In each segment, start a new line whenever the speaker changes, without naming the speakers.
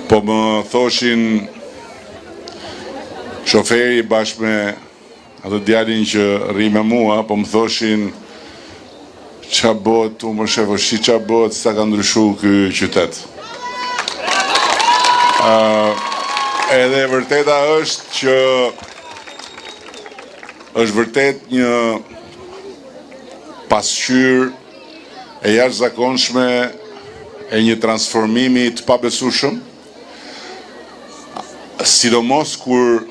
Po më thoshin shoferi bashkë me atë djalin që rri me mua, po më thoshin qa bot, u më shefo, shi qa bot, sa ka ndryshu ky qytet. Edhe vërteta është që është vërtet një pasqyrë e jashtëzakonshme e një transformimi të pabesueshëm, sidomos kur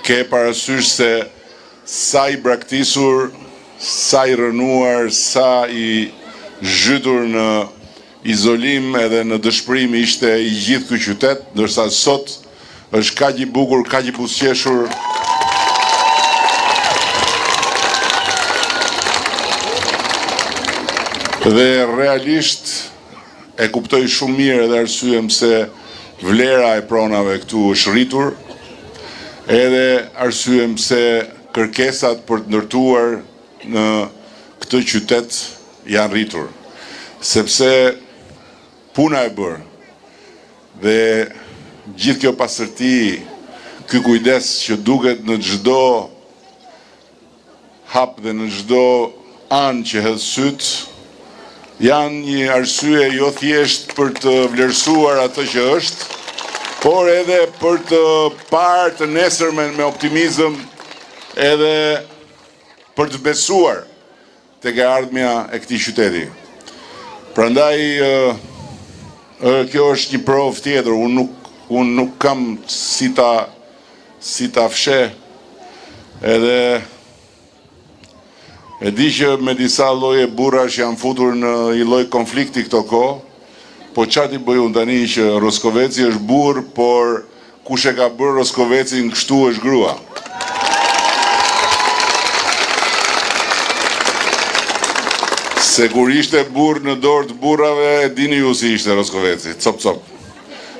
ke parasysh se sa i braktisur, sa i rënuar, sa i zhytur në izolim edhe në dëshpërim ishte i gjithë ky qytet, ndërsa sot është kaq i bukur, kaq i buzëqeshur. Dhe realisht e kuptoj shumë mirë edhe arsye pse vlera e pronave këtu është rritur, edhe arsye pse kërkesat për të ndërtuar në këtë qytet janë rritur. Sepse puna e bërë dhe gjithë kjo pasërti, ky kujdes që duket në çdo hap dhe në çdo anë që hedh syt, janë një arsye jo thjesht për të vlerësuar atë që është, por edhe për të parë të nesërmen me optimizëm, edhe për të besuar tek e ardhmja e këtij qyteti. Prandaj kjo është një provë tjetër, unë nuk kam si ta fsheh, edhe e di që me disa lloje burrash janë futur në një lloj konflikti këto kohë, po çfarë ti bëj unë tani që Roskoveci është burr, por kush e ka bërë Roskovecin kështu është grua. Se kur ishte burr në dorë të burrave, dini ju si ishte Roskoveci, cop cop.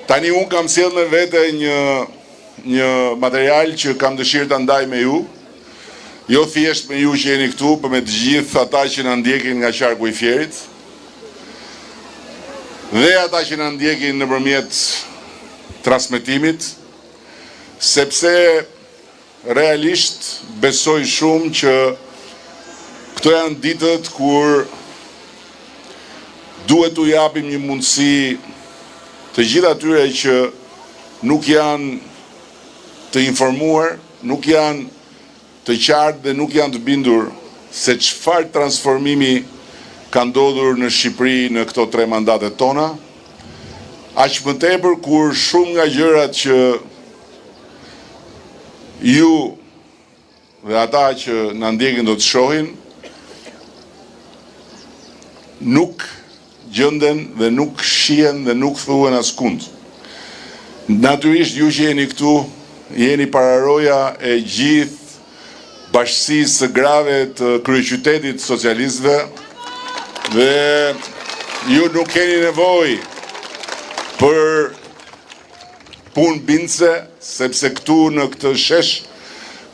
Tani unë kam sjell me vete një material që kam dëshirë ta ndaj me ju. Jo thjesht me ju që jeni këtu, por me të gjithë ata që na ndjekin nga qarku i Fierit. Dhe ata që na ndjekin nëpërmjet transmetimit, sepse realisht besoj shumë që këto janë ditët kur duhet t'u japim një mundësi të gjithë atyre që nuk janë të informuar, nuk janë të qartë dhe nuk janë të bindur se çfarë transformimi ka ndodhur në Shqipëri në këto 3 mandatet tona, aq më tepër kur shumë nga gjërat që ju dhe ata që na ndjekin do të shohin, nuk gjenden dhe nuk shihen dhe nuk thuhen askund. Natyrisht ju që jeni këtu, jeni pararoja e gjithë bashkësisë së grave të kryeqytetit socialistëve dhe ju nuk keni nevojë për punë bindse, sepse këtu në këtë shesh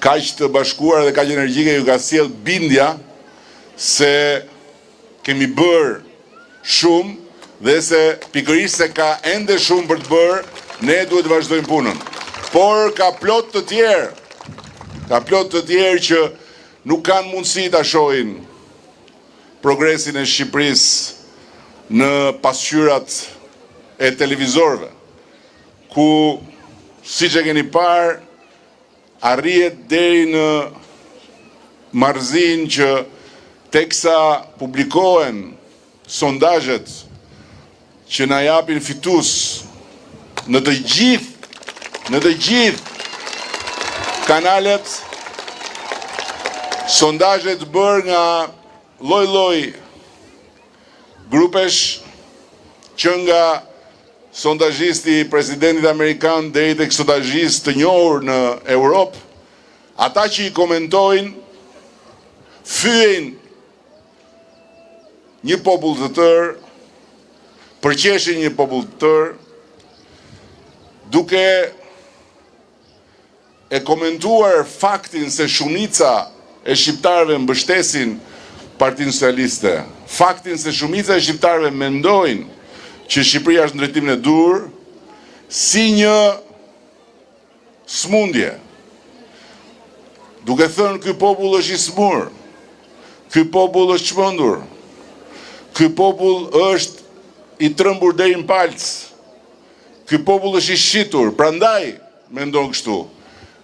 kaq të bashkuar dhe kaq energjike ju ka sjell bindja se kemi bërë shumë dhe se pikërisht se ka ende shumë për të bërë, ne duhet të vazhdojmë punën. Por ka plot të tjerë. Ka plot të tjerë që nuk kanë mundësi ta shohin progresin e Shqipërisë në pasqyrat e televizorëve, ku siç e keni parë, arrihet deri në marrëzinë që teksa publikohen sondazhet që na japin fitues në të gjithë kanalet, sondazhet bërë nga lloj-lloj grupesh, që nga sondazhisti presidentit amerikan deri tek sondazhist të njohur në Europë, ata që i komentojnë fyen një popull të tërë, përqeshin një popull të tërë, duke e komentuar faktin se shumica e shqiptarëve mbështesin Partinë Socialiste, faktin se shumica e shqiptarëve mendojnë që Shqipëria është në drejtimin e dur, si një smundje, duke thënë ky popull është i smur, ky popull është çmendur, ky popull është i trembur deri në palc, ky popull është i shitur, prandaj mendon kështu.